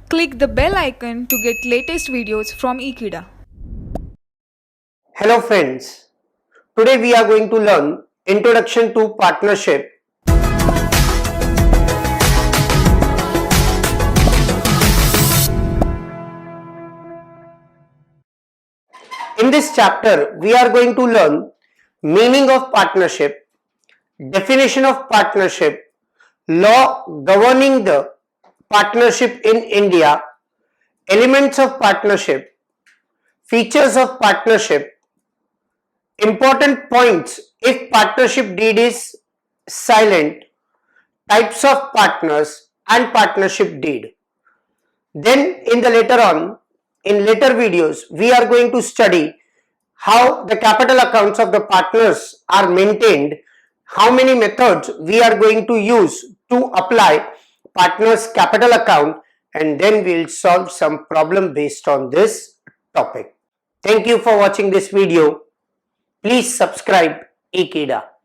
Click the bell icon to get latest videos from Ekeeda. Hello friends, today we are going to learn Introduction to Partnership. In this chapter, we are going to learn meaning of partnership, definition of partnership, law governing the partnership in India, elements of partnership, features of partnership, important points if partnership deed is silent, types of partners and partnership deed. Then in later videos, we are going to study how the capital accounts of the partners are maintained, how many methods we are going to use to apply partners capital account, and then we'll solve some problem based on this topic. Thank you for watching this video. Please subscribe Ekeeda.